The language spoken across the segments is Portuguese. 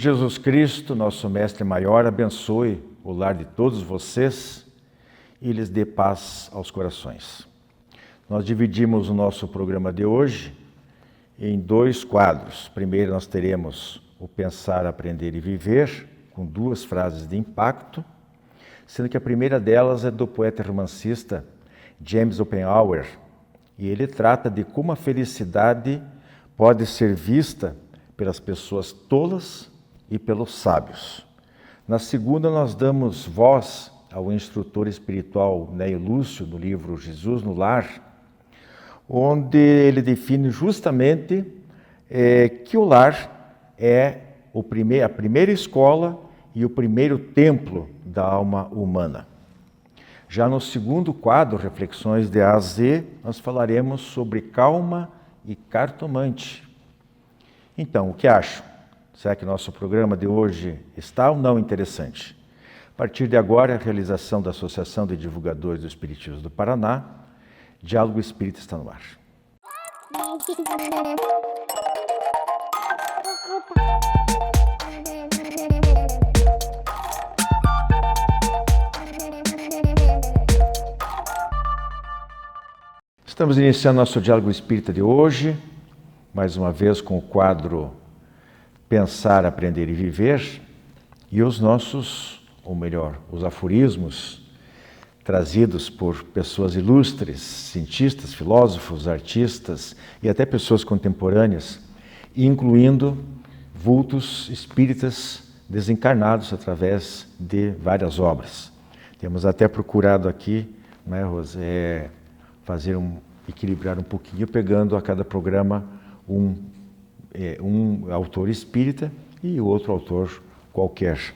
Jesus Cristo, nosso Mestre Maior, abençoe o lar de todos vocês e lhes dê paz aos corações. Nós dividimos o nosso programa de hoje em 2 quadros. Primeiro nós teremos o Pensar, Aprender e Viver, com 2 frases de impacto, sendo que a primeira delas é do poeta e romancista James Oppenhauer, e ele trata de como a felicidade pode ser vista pelas pessoas tolas e pelos sábios. Na segunda, nós damos voz ao instrutor espiritual Neio Lúcio, no livro Jesus no Lar, onde ele define justamente que o lar é a primeira escola e o primeiro templo da alma humana. Já no segundo quadro, Reflexões de A a Z, nós falaremos sobre calma e cartomante. Então, o que acham? Será que nosso programa de hoje está ou não interessante? A partir de agora, a realização da Associação de Divulgadores do Espiritismo do Paraná, Diálogo Espírita está no ar. Estamos iniciando nosso Diálogo Espírita de hoje, mais uma vez com o quadro Pensar, Aprender e Viver, e os nossos, ou melhor, os aforismos trazidos por pessoas ilustres, cientistas, filósofos, artistas e até pessoas contemporâneas, incluindo vultos espíritas desencarnados através de várias obras. Temos até procurado aqui, né, Rosa, equilibrar um pouquinho, pegando a cada programa um autor espírita e o outro autor qualquer.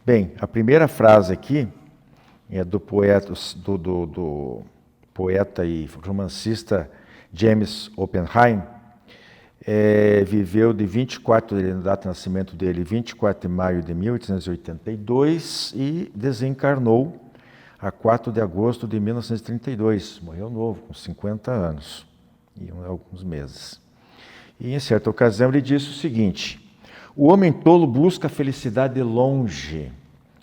Bem, a primeira frase aqui é do poeta e romancista James Oppenheim. Viveu de 24, a data de nascimento dele, 24 de maio de 1882 e desencarnou a 4 de agosto de 1932. Morreu novo, com 50 anos e alguns meses. E em certa ocasião ele disse o seguinte: o homem tolo busca a felicidade longe,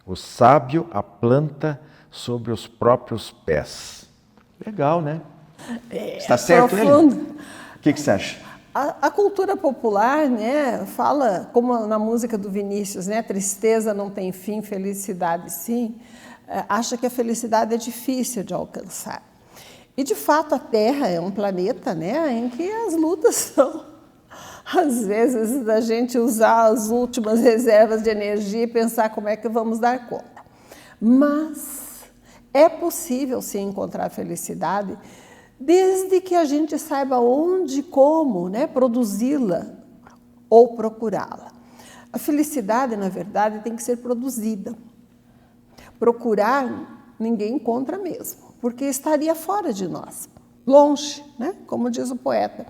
o sábio a planta sobre os próprios pés. Legal, né? Está certo profundo. Ele? O que você acha? A cultura popular, né, fala, como na música do Vinícius, né, tristeza não tem fim, felicidade sim, acha que a felicidade é difícil de alcançar. E de fato a Terra é um planeta, né, em que as lutas são, às vezes, da gente usar as últimas reservas de energia e pensar como é que vamos dar conta. Mas é possível se encontrar felicidade desde que a gente saiba onde e como, né, produzi-la ou procurá-la. A felicidade, na verdade, tem que ser produzida. Procurar, ninguém encontra mesmo, porque estaria fora de nós, longe, né? Como diz o poeta.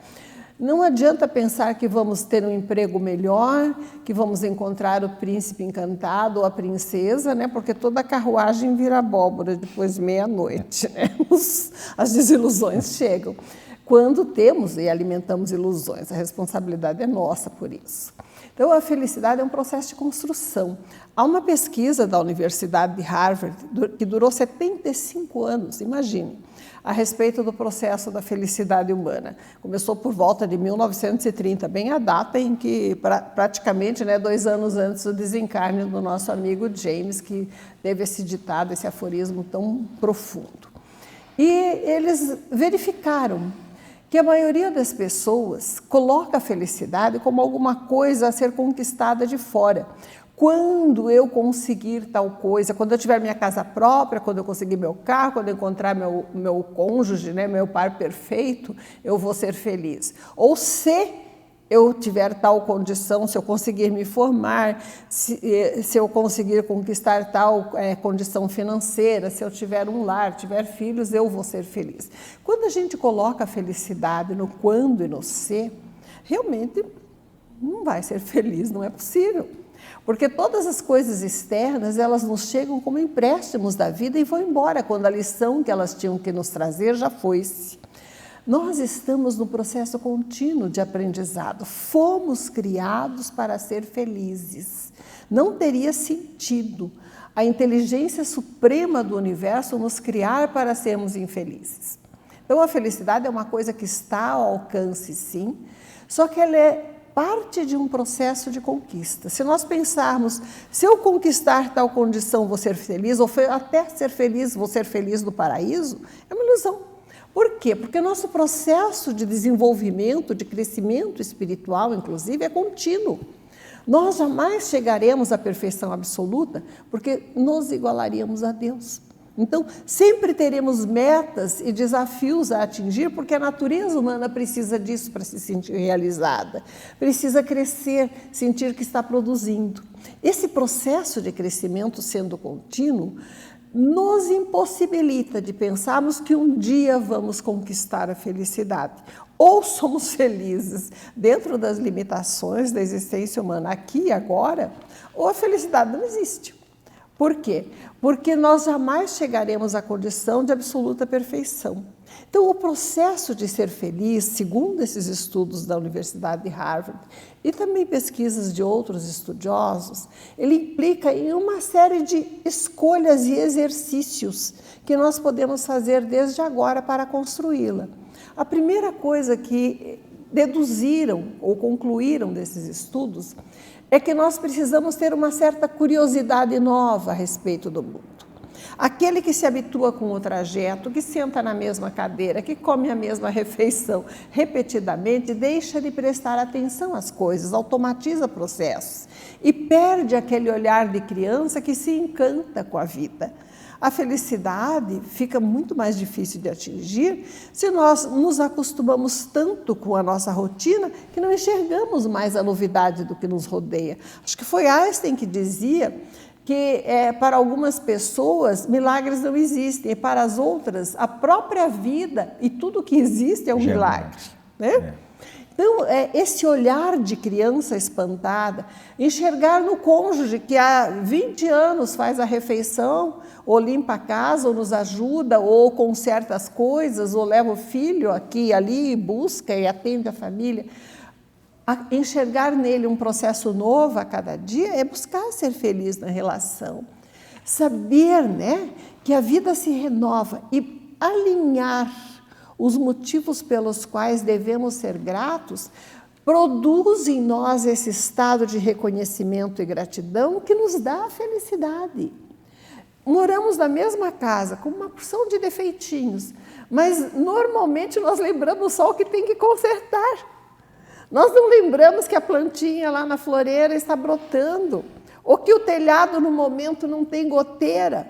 Não adianta pensar que vamos ter um emprego melhor, que vamos encontrar o príncipe encantado ou a princesa, né? Porque toda carruagem vira abóbora depois de meia-noite, né? As desilusões chegam. Quando temos e alimentamos ilusões, a responsabilidade é nossa por isso. Então, a felicidade é um processo de construção. Há uma pesquisa da Universidade de Harvard, que durou 75 anos, imagine, a respeito do processo da felicidade humana. Começou por volta de 1930, bem a data em que, praticamente, né, 2 anos antes do desencarne do nosso amigo James, que teve esse ditado, esse aforismo tão profundo. E eles verificaram que a maioria das pessoas coloca a felicidade como alguma coisa a ser conquistada de fora. Quando eu conseguir tal coisa, quando eu tiver minha casa própria, quando eu conseguir meu carro, quando eu encontrar meu cônjuge, né, meu par perfeito, eu vou ser feliz. Ou se eu tiver tal condição, se eu conseguir me formar, se eu conseguir conquistar tal condição financeira, se eu tiver um lar, tiver filhos, eu vou ser feliz. Quando a gente coloca a felicidade no quando e no se, realmente não vai ser feliz, não é possível. Porque todas as coisas externas, elas nos chegam como empréstimos da vida e vão embora quando a lição que elas tinham que nos trazer já foi-se. Nós estamos no processo contínuo de aprendizado. Fomos criados para ser felizes. Não teria sentido a inteligência suprema do universo nos criar para sermos infelizes. Então, a felicidade é uma coisa que está ao alcance, sim, só que ela é parte de um processo de conquista. Se nós pensarmos, se eu conquistar tal condição, vou ser feliz, ou até ser feliz, vou ser feliz no paraíso, é uma ilusão. Por quê? Porque o nosso processo de desenvolvimento, de crescimento espiritual, inclusive, é contínuo. Nós jamais chegaremos à perfeição absoluta, porque nos igualaríamos a Deus. Então, sempre teremos metas e desafios a atingir, porque a natureza humana precisa disso para se sentir realizada. Precisa crescer, sentir que está produzindo. Esse processo de crescimento sendo contínuo nos impossibilita de pensarmos que um dia vamos conquistar a felicidade. Ou somos felizes dentro das limitações da existência humana aqui e agora, ou a felicidade não existe. Por quê? Porque nós jamais chegaremos à condição de absoluta perfeição. Então, o processo de ser feliz, segundo esses estudos da Universidade de Harvard e também pesquisas de outros estudiosos, ele implica em uma série de escolhas e exercícios que nós podemos fazer desde agora para construí-la. A primeira coisa que deduziram ou concluíram desses estudos é que nós precisamos ter uma certa curiosidade nova a respeito do mundo. Aquele que se habitua com o trajeto, que senta na mesma cadeira, que come a mesma refeição repetidamente, deixa de prestar atenção às coisas, automatiza processos e perde aquele olhar de criança que se encanta com a vida. A felicidade fica muito mais difícil de atingir se nós nos acostumamos tanto com a nossa rotina que não enxergamos mais a novidade do que nos rodeia. Acho que foi Einstein que dizia que para algumas pessoas milagres não existem e para as outras a própria vida e tudo que existe é um milagre, né? Então, esse olhar de criança espantada, enxergar no cônjuge que há 20 anos faz a refeição, ou limpa a casa, ou nos ajuda, ou conserta as coisas, ou leva o filho aqui e ali, busca e atende a família. Enxergar nele um processo novo a cada dia é buscar ser feliz na relação. Saber, né, que a vida se renova e alinhar os motivos pelos quais devemos ser gratos, produz em nós esse estado de reconhecimento e gratidão que nos dá a felicidade. Moramos na mesma casa, com uma porção de defeitinhos, mas normalmente nós lembramos só o que tem que consertar. Nós não lembramos que a plantinha lá na floreira está brotando, ou que o telhado no momento não tem goteira,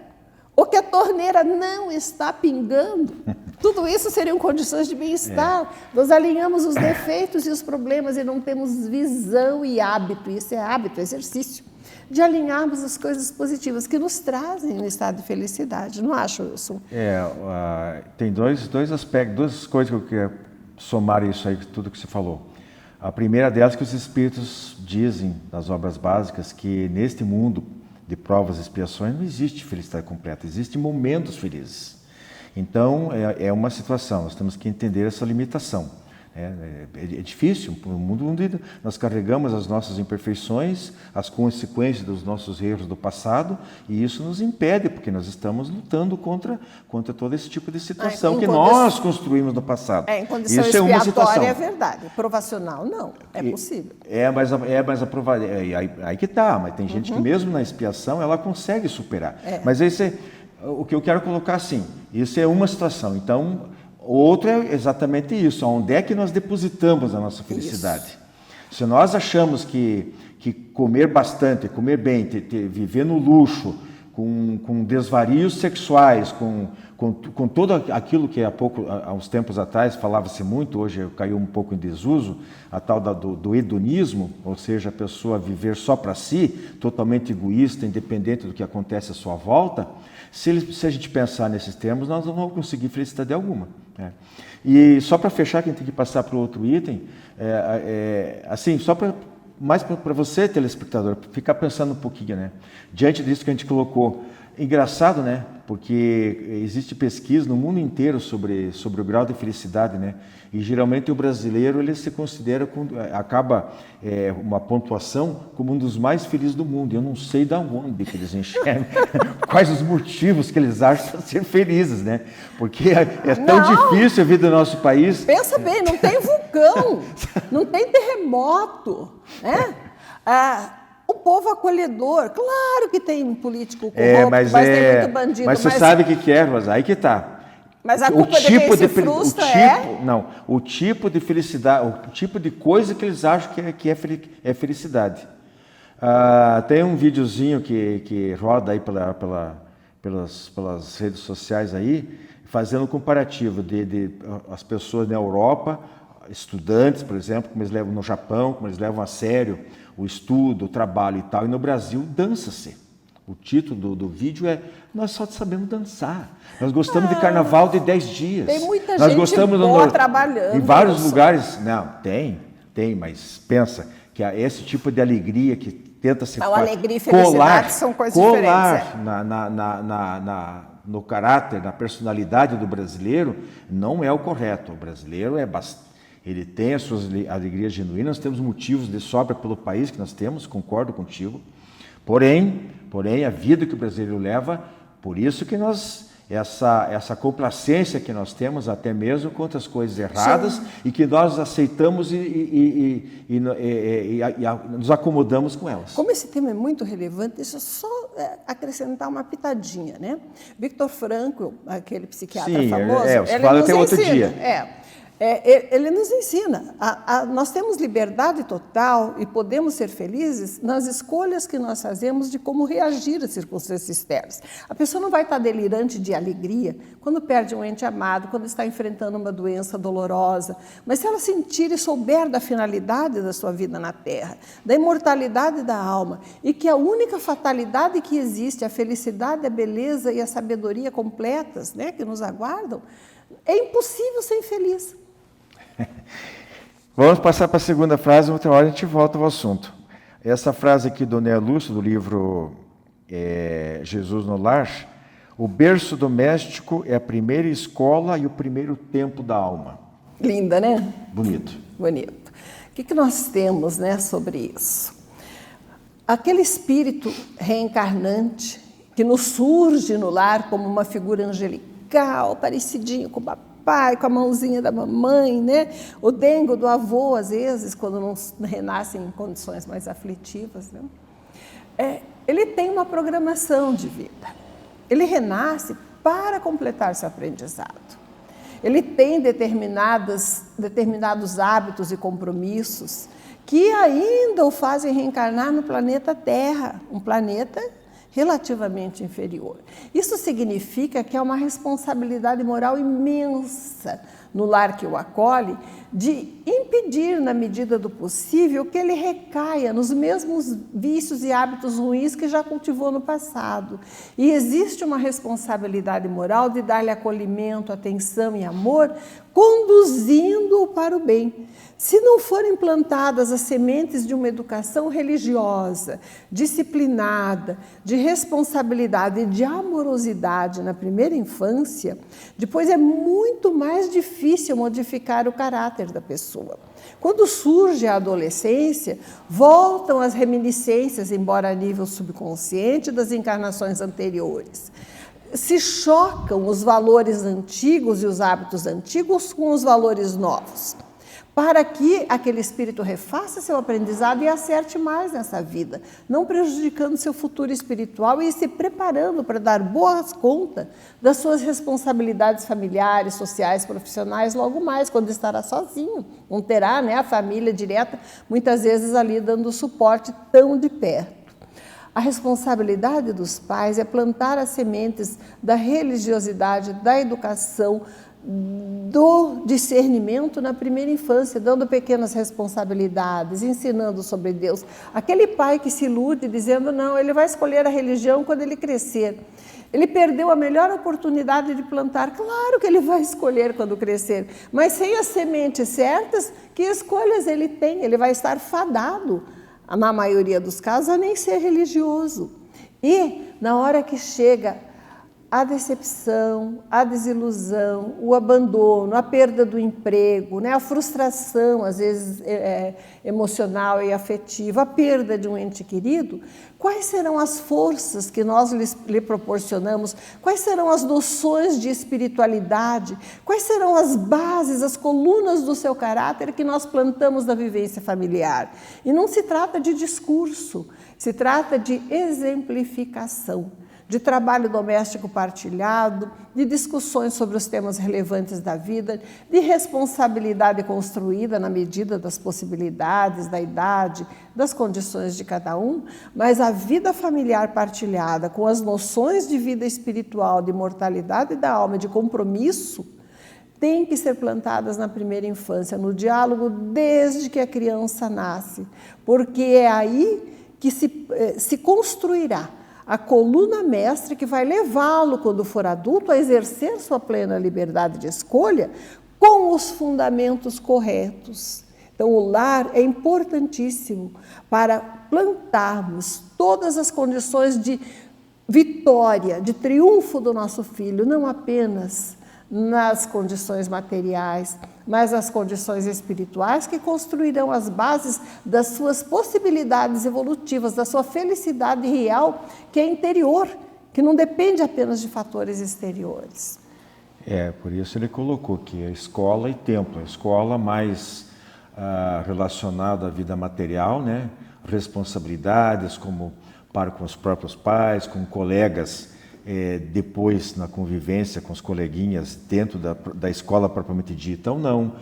ou que a torneira não está pingando. Tudo isso seriam condições de bem-estar. Nós alinhamos os defeitos e os problemas e não temos visão e hábito, isso é hábito, exercício, de alinharmos as coisas positivas que nos trazem um estado de felicidade. Não acho, Wilson? Tem dois aspectos, duas coisas que eu queria somar isso aí, tudo que você falou. A primeira delas é que os espíritos dizem, nas obras básicas, que neste mundo de provas e expiações não existe felicidade completa, existem momentos felizes. Então, é uma situação, nós temos que entender essa limitação. É difícil, no mundo onde nós carregamos as nossas imperfeições, as consequências dos nossos erros do passado, e isso nos impede, porque nós estamos lutando contra todo esse tipo de situação que nós construímos no passado. Em condição isso expiatória é uma situação. É verdade, provacional não, é possível. Mas aprovado, aí que tá, mas tem gente que mesmo na expiação ela consegue superar. Mas o que eu quero colocar assim, isso é uma situação, então... Outro é exatamente isso, onde é que nós depositamos a nossa felicidade. Isso. Se nós achamos que comer bastante, comer bem, viver no luxo, com desvarios sexuais, com todo aquilo que há uns tempos atrás falava-se muito, hoje caiu um pouco em desuso, a tal do hedonismo, ou seja, a pessoa viver só para si, totalmente egoísta, independente do que acontece à sua volta, se a gente pensar nesses termos, nós não vamos conseguir felicidade alguma. E só para fechar, que a gente tem que passar para o outro item, assim, só mais para você, telespectador, ficar pensando um pouquinho, né? Diante disso que a gente colocou. Engraçado, né? Porque existe pesquisa no mundo inteiro sobre o grau de felicidade, né? E geralmente o brasileiro ele se considera, acaba uma pontuação como um dos mais felizes do mundo. Eu não sei de onde que eles enxergam, quais os motivos que eles acham para ser felizes, né? Porque é tão difícil a vida do nosso país. Pensa bem, não tem vulcão, não tem terremoto, né? O povo acolhedor, claro que tem político corrupto, mas tem muito bandido. Mas você sabe o que é, Rosa? Aí que está. Mas a culpa de quem se frustra o tipo de felicidade, o tipo de coisa que eles acham que é felicidade. Tem um videozinho que roda aí pelas redes sociais aí, fazendo um comparativo de as pessoas na Europa, estudantes, por exemplo, como eles levam no Japão, como eles levam a sério o estudo, o trabalho e tal, e no Brasil dança-se. O título do vídeo é Nós só sabemos dançar. Nós gostamos de carnaval de 10 dias. Tem muita Nós gente gostamos boa trabalhando. Em vários lugares. Não, tem, mas pensa que esse tipo de alegria que tenta se alegria e felicidade são coisas diferentes. No caráter, na personalidade do brasileiro, não é o correto. O brasileiro ele tem as suas alegrias genuínas, nós temos motivos de sobra pelo país que nós temos, concordo contigo. Porém, a vida que o brasileiro leva, por isso que essa complacência que nós temos até mesmo contra as coisas erradas. Sim. E que nós aceitamos e nos acomodamos com elas. Como esse tema é muito relevante, deixa eu só acrescentar uma pitadinha, né? Victor Frankl, aquele psiquiatra famoso, você fala até outro dia. Ele nos ensina, nós temos liberdade total e podemos ser felizes nas escolhas que nós fazemos de como reagir às circunstâncias externas. A pessoa não vai estar delirante de alegria quando perde um ente amado, quando está enfrentando uma doença dolorosa, mas se ela sentir e souber da finalidade da sua vida na Terra, da imortalidade da alma, e que a única fatalidade que existe, a felicidade, a beleza e a sabedoria completas, né, que nos aguardam, é impossível ser infeliz. Vamos passar para a segunda frase, outra hora a gente volta ao assunto. Essa frase aqui do Nea Lúcio, do livro Jesus no Lar, o berço doméstico é a primeira escola e o primeiro templo da alma. Linda, né? Bonito. Bonito. O que nós temos, né, sobre isso? Aquele espírito reencarnante que nos surge no lar como uma figura angelical, parecidinho com o papai, com a mãozinha da mamãe, né? O dengo do avô, às vezes, quando não renascem em condições mais aflitivas, né? Ele tem uma programação de vida. Ele renasce para completar seu aprendizado. Ele tem determinados hábitos e compromissos que ainda o fazem reencarnar no planeta Terra, um planeta relativamente inferior. Isso significa que há uma responsabilidade moral imensa no lar que o acolhe de impedir, na medida do possível, que ele recaia nos mesmos vícios e hábitos ruins que já cultivou no passado. E existe uma responsabilidade moral de dar-lhe acolhimento, atenção e amor, conduzindo-o para o bem. Se não forem plantadas as sementes de uma educação religiosa, disciplinada, de responsabilidade e de amorosidade na primeira infância, depois é muito mais difícil modificar o caráter da pessoa. Quando surge a adolescência, voltam as reminiscências, embora a nível subconsciente, das encarnações anteriores. Se chocam os valores antigos e os hábitos antigos com os valores novos, para que aquele espírito refaça seu aprendizado e acerte mais nessa vida, não prejudicando seu futuro espiritual e se preparando para dar boas contas das suas responsabilidades familiares, sociais, profissionais, logo mais, quando estará sozinho. Não terá, né, a família direta, muitas vezes ali dando suporte tão de perto. A responsabilidade dos pais é plantar as sementes da religiosidade, da educação, do discernimento na primeira infância, dando pequenas responsabilidades, ensinando sobre Deus. Aquele pai que se ilude dizendo, não, ele vai escolher a religião quando ele crescer. Ele perdeu a melhor oportunidade de plantar. Claro que ele vai escolher quando crescer, mas sem as sementes certas, que escolhas ele tem? Ele vai estar fadado, na maioria dos casos, a nem ser religioso. E, na hora que chega a decepção, a desilusão, o abandono, a perda do emprego, né? A frustração, às vezes emocional e afetiva, a perda de um ente querido, quais serão as forças que nós lhe proporcionamos? Quais serão as noções de espiritualidade? Quais serão as bases, as colunas do seu caráter que nós plantamos na vivência familiar? E não se trata de discurso, se trata de exemplificação, de trabalho doméstico partilhado, de discussões sobre os temas relevantes da vida, de responsabilidade construída na medida das possibilidades, da idade, das condições de cada um, mas a vida familiar partilhada com as noções de vida espiritual, de mortalidade da alma, de compromisso, tem que ser plantadas na primeira infância, no diálogo desde que a criança nasce, porque é aí que se construirá a coluna mestre que vai levá-lo, quando for adulto, a exercer sua plena liberdade de escolha com os fundamentos corretos. Então, o lar é importantíssimo para plantarmos todas as condições de vitória, de triunfo do nosso filho, não apenas nas condições materiais, mas as condições espirituais que construirão as bases das suas possibilidades evolutivas, da sua felicidade real, que é interior, que não depende apenas de fatores exteriores. Por isso ele colocou que a escola e templo, a escola mais relacionada à vida material, né? Responsabilidades como para com os próprios pais, com colegas, depois na convivência com os coleguinhas dentro da escola propriamente dita ou não,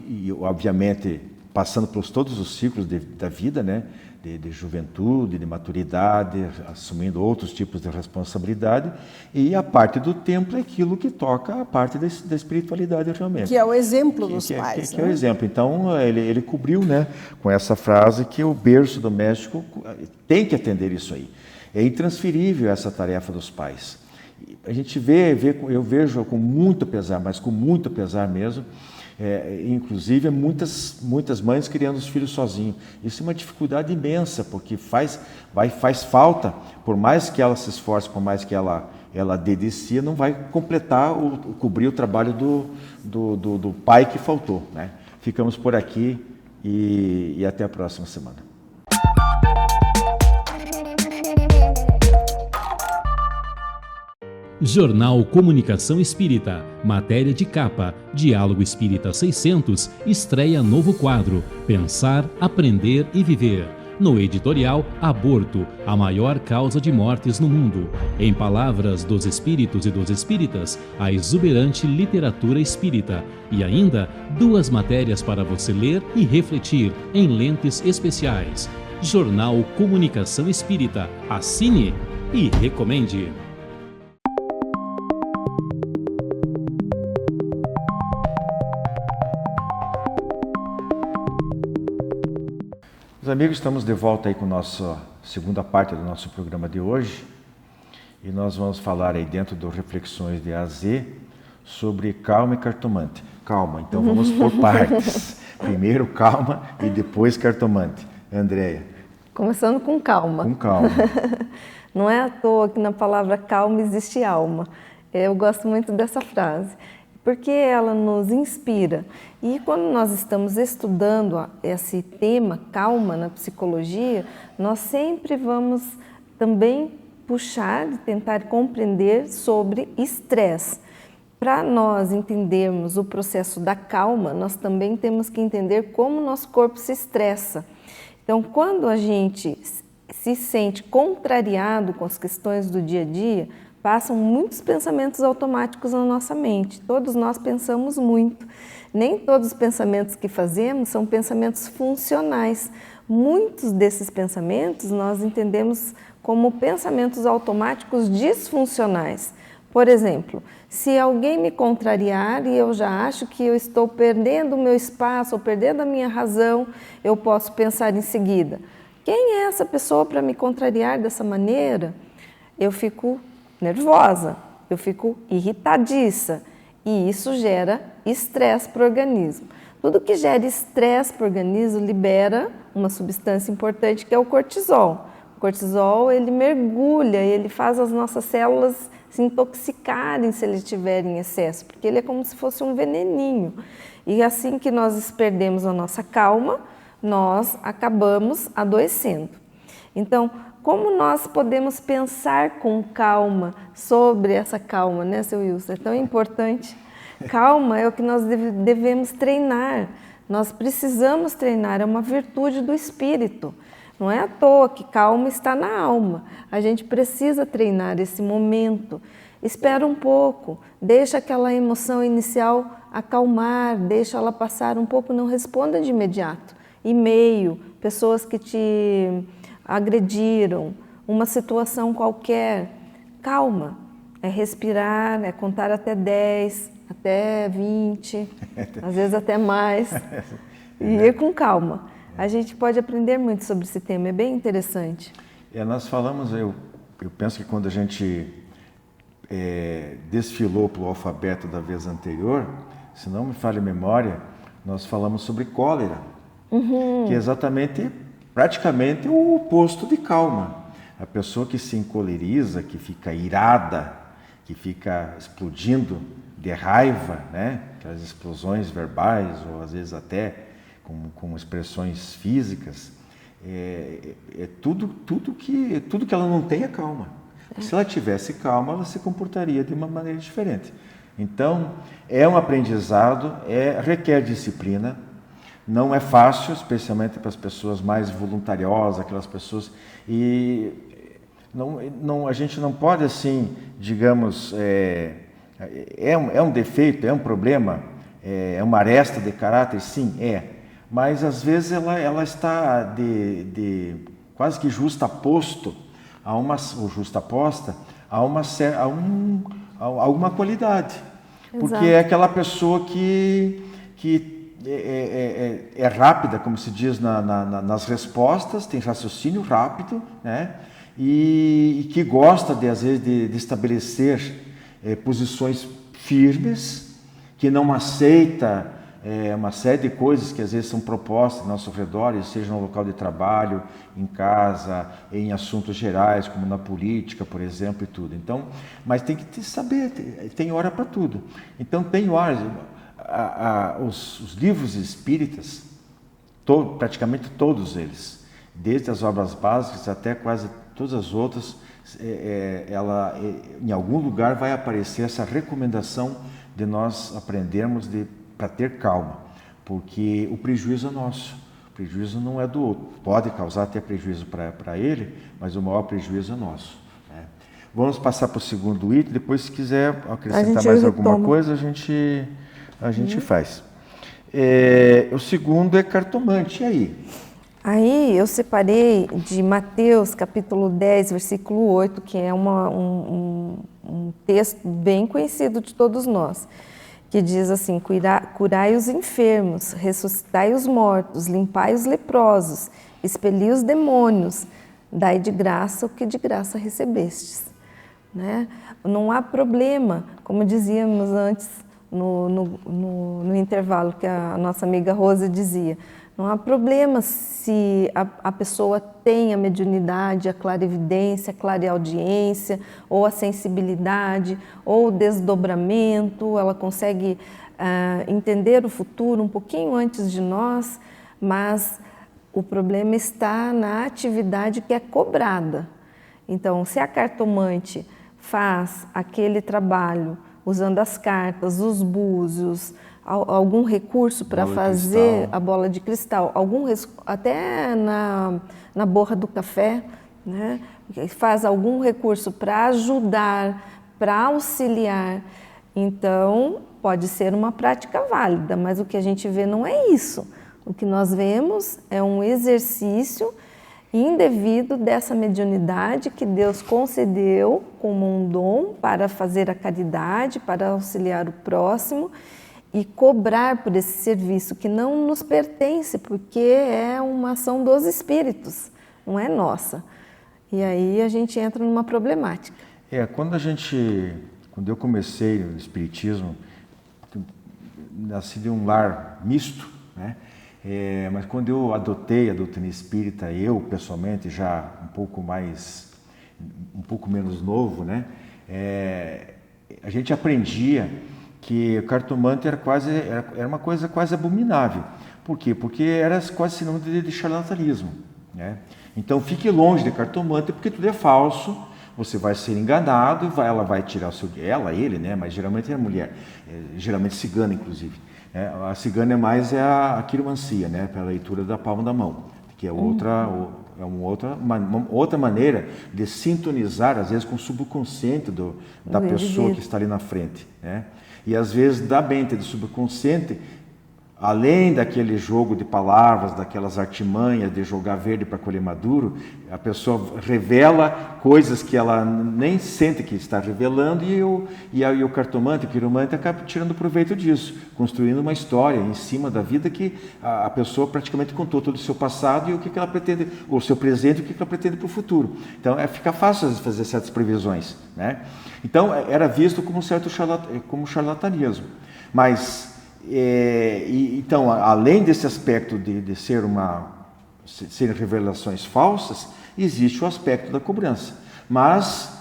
e obviamente passando por todos os ciclos da vida, né? De juventude, de maturidade, assumindo outros tipos de responsabilidade, e a parte do templo é aquilo que toca a parte da espiritualidade realmente. Que é o exemplo dos pais. Que é o exemplo. Então ele cobriu, né, com essa frase que o berço doméstico tem que atender isso aí. É intransferível essa tarefa dos pais. A gente eu vejo com muito pesar, mas com muito pesar mesmo, inclusive muitas mães criando os filhos sozinhos. Isso é uma dificuldade imensa, porque faz falta, por mais que ela se esforce, por mais que ela dê de si, não vai completar, cobrir o trabalho do pai que faltou, né? Ficamos por aqui e até a próxima semana. Jornal Comunicação Espírita, matéria de capa, Diálogo Espírita 600, estreia novo quadro, Pensar, Aprender e Viver. No editorial, aborto, a maior causa de mortes no mundo. Em palavras dos espíritos e dos espíritas, a exuberante literatura espírita. E ainda, 2 matérias para você ler e refletir, em lentes especiais. Jornal Comunicação Espírita, assine e recomende. Meus amigos, estamos de volta aí com a nossa segunda parte do nosso programa de hoje, e nós vamos falar aí dentro do Reflexões de A a Z sobre calma e cartomante. Calma, então vamos por partes. Primeiro calma e depois cartomante. Andréia. Começando com calma. Com calma. Não é à toa que na palavra calma existe alma. Eu gosto muito dessa frase, porque ela nos inspira. E quando nós estamos estudando esse tema, calma, na psicologia, nós sempre vamos também puxar e tentar compreender sobre estresse. Para nós entendermos o processo da calma, nós também temos que entender como o nosso corpo se estressa. Então, quando a gente se sente contrariado com as questões do dia a dia, passam muitos pensamentos automáticos na nossa mente. Todos nós pensamos muito. Nem todos os pensamentos que fazemos são pensamentos funcionais. Muitos desses pensamentos nós entendemos como pensamentos automáticos disfuncionais. Por exemplo, se alguém me contrariar e eu já acho que eu estou perdendo o meu espaço ou perdendo a minha razão, eu posso pensar em seguida: quem é essa pessoa para me contrariar dessa maneira? Eu fico nervosa, eu fico irritadiça, e isso gera estresse para o organismo. Tudo que gera estresse para o organismo libera uma substância importante que é o cortisol. O cortisol, ele mergulha, ele faz as nossas células se intoxicarem se ele estiver em excesso, porque ele é como se fosse um veneninho. E assim que nós perdemos a nossa calma, nós acabamos adoecendo. Então, como nós podemos pensar com calma sobre essa calma, né, seu Wilson? É tão importante. Calma é o que nós devemos treinar. Nós precisamos treinar, é uma virtude do espírito. Não é à toa que calma está na alma. A gente precisa treinar esse momento. Espera um pouco, deixa aquela emoção inicial acalmar, deixa ela passar um pouco, não responda de imediato. E-mail, pessoas que te agrediram, uma situação qualquer. Calma, é respirar, é contar até 10, até 20, às vezes até mais, e ir com calma. A gente pode aprender muito sobre esse tema, é bem interessante. Nós falamos, eu penso que quando a gente desfilou para o alfabeto da vez anterior, se não me falha a memória, nós falamos sobre cólera, que é exatamente, praticamente o oposto de calma. A pessoa que se encoleriza, que fica irada, que fica explodindo de raiva, né? Aquelas explosões verbais ou às vezes até com expressões físicas, tudo que ela não tem é calma. Se ela tivesse calma, ela se comportaria de uma maneira diferente. Então, é um aprendizado, requer disciplina, não é fácil, especialmente para as pessoas mais voluntariosas, aquelas pessoas, e a gente não pode assim, digamos, é um defeito, é um problema, é uma aresta de caráter, sim, mas às vezes ela está de quase que justaposta a alguma qualidade. Exato. Porque é aquela pessoa que é rápida, como se diz nas respostas, tem raciocínio rápido, né? E que gosta, às vezes, de estabelecer posições firmes, que não aceita uma série de coisas que às vezes são propostas ao nosso redor, seja no local de trabalho, em casa, em assuntos gerais, como na política, por exemplo, e tudo. Então, mas tem que saber, tem hora para tudo. Então, tem horas. Os livros espíritas, praticamente todos eles, desde as obras básicas até quase todas as outras, em algum lugar vai aparecer essa recomendação de nós aprendermos para ter calma, porque o prejuízo é nosso, o prejuízo não é do outro. Pode causar até prejuízo para ele, mas o maior prejuízo é nosso. Né? Vamos passar para o segundo item, depois se quiser acrescentar mais alguma coisa, a gente faz. O segundo é cartomante, e aí? Aí eu separei de Mateus capítulo 10, versículo 8, que é um texto bem conhecido de todos nós, que diz assim: curai os enfermos, ressuscitai os mortos, limpai os leprosos, expeli os demônios, dai de graça o que de graça recebestes. Né? Não há problema, como dizíamos antes no intervalo, que a nossa amiga Rosa dizia, não há problema se a pessoa tem a mediunidade, a clarividência, a clareaudiência, ou a sensibilidade, ou o desdobramento, ela consegue entender o futuro um pouquinho antes de nós, mas o problema está na atividade que é cobrada. Então, se a cartomante faz aquele trabalho usando as cartas, os búzios, algum recurso para fazer a bola de cristal, até na borra do café, né? Faz algum recurso para ajudar, para auxiliar, então pode ser uma prática válida, mas o que a gente vê não é isso. O que nós vemos é um exercício indevido dessa mediunidade que Deus concedeu como um dom para fazer a caridade, para auxiliar o próximo e cobrar por esse serviço que não nos pertence, porque é uma ação dos espíritos, não é nossa. E aí a gente entra numa problemática. Quando eu comecei no espiritismo, nasci de um lar misto, né? Mas quando eu adotei a doutrina espírita, eu pessoalmente, já um pouco menos novo, né? A gente aprendia que o cartomante era uma coisa quase abominável. Por quê? Porque era quase sinônimo de charlatanismo, né? Então fique longe de cartomante, porque tudo é falso. Você vai ser enganado, ela vai tirar o seu... ele, né? Mas geralmente é mulher, geralmente cigana, inclusive. A cigana é mais a quiromancia, né? Pela leitura da palma da mão, que é uma outra maneira de sintonizar, às vezes, com o subconsciente da pessoa que está ali na frente, né? E às vezes, da mente do subconsciente, além daquele jogo de palavras, daquelas artimanhas de jogar verde para colher maduro, a pessoa revela coisas que ela nem sente que está revelando, e o cartomante, o quiromante, acaba tirando proveito disso, construindo uma história em cima da vida que a pessoa praticamente contou todo o seu passado e o que ela pretende, o seu presente e o que ela pretende para o futuro. Então fica fácil fazer certas previsões, né? Então era visto como como charlatanismo. Mas então, além desse aspecto de serem revelações falsas, existe o aspecto da cobrança. Mas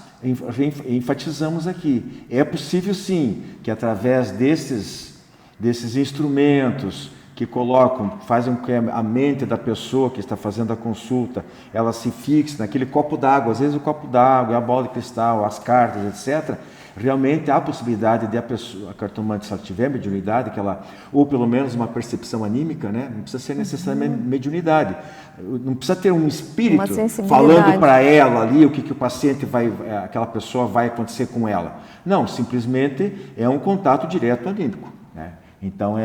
enfatizamos aqui, é possível sim que através desses instrumentos que fazem com que a mente da pessoa que está fazendo a consulta, ela se fixe naquele copo d'água, às vezes o copo d'água, a bola de cristal, as cartas, etc. Realmente há a possibilidade de a cartomante, se ela tiver mediunidade, ou pelo menos uma percepção anímica, né? Não precisa ser necessariamente mediunidade, não precisa ter um espírito falando para ela ali o que o paciente aquela pessoa vai acontecer com ela. Não, simplesmente é um contato direto anímico, né? Então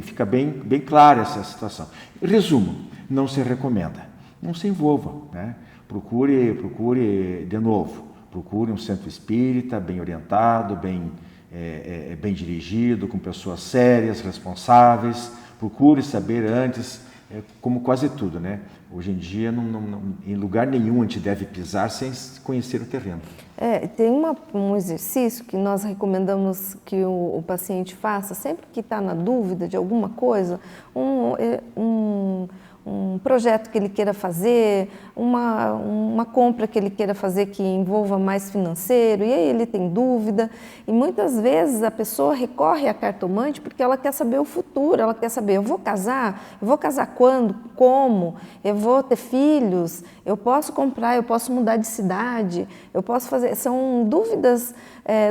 fica bem clara essa situação. Resumo, não se recomenda, não se envolva, né? Procure de novo. Procure um centro espírita bem orientado, bem dirigido, com pessoas sérias, responsáveis. Procure saber antes, como quase tudo, né? Hoje em dia, em lugar nenhum a gente deve pisar sem conhecer o terreno. Tem um exercício que nós recomendamos que o paciente faça, sempre que está na dúvida de alguma coisa, um projeto que ele queira fazer, uma compra que ele queira fazer que envolva mais financeiro, e aí ele tem dúvida, e muitas vezes a pessoa recorre à cartomante porque ela quer saber o futuro, ela quer saber, eu vou casar quando, como, eu vou ter filhos, eu posso comprar, eu posso mudar de cidade, eu posso fazer, são dúvidas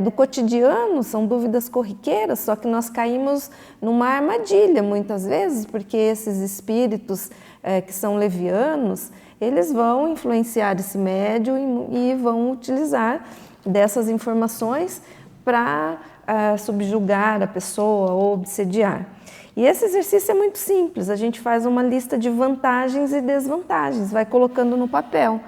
do cotidiano, são dúvidas corriqueiras, só que nós caímos numa armadilha muitas vezes, porque esses espíritos que são levianos, eles vão influenciar esse médium e vão utilizar dessas informações para subjugar a pessoa ou obsediar. E esse exercício é muito simples, a gente faz uma lista de vantagens e desvantagens, vai colocando no papel.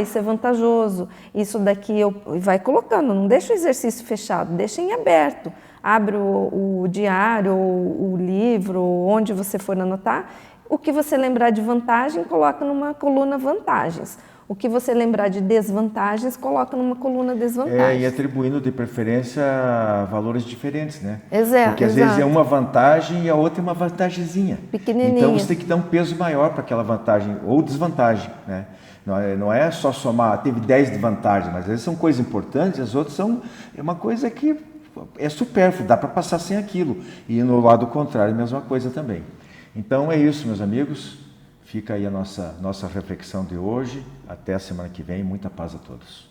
Isso é vantajoso, isso daqui vai colocando, não deixa o exercício fechado, deixa em aberto. Abre o diário, o livro, onde você for anotar. O que você lembrar de vantagem, coloca numa coluna vantagens. O que você lembrar de desvantagens, coloca numa coluna desvantagens. E atribuindo de preferência valores diferentes, né? Exato. Porque às vezes é uma vantagem e a outra é uma vantagemzinha. Pequenininha. Então você tem que dar um peso maior para aquela vantagem ou desvantagem, né? Não é só somar, teve 10 de vantagem, mas às vezes são coisas importantes, as outras são uma coisa que é supérfluo, dá para passar sem aquilo. E no lado contrário, a mesma coisa também. Então é isso, meus amigos. Fica aí a nossa reflexão de hoje. Até a semana que vem. Muita paz a todos.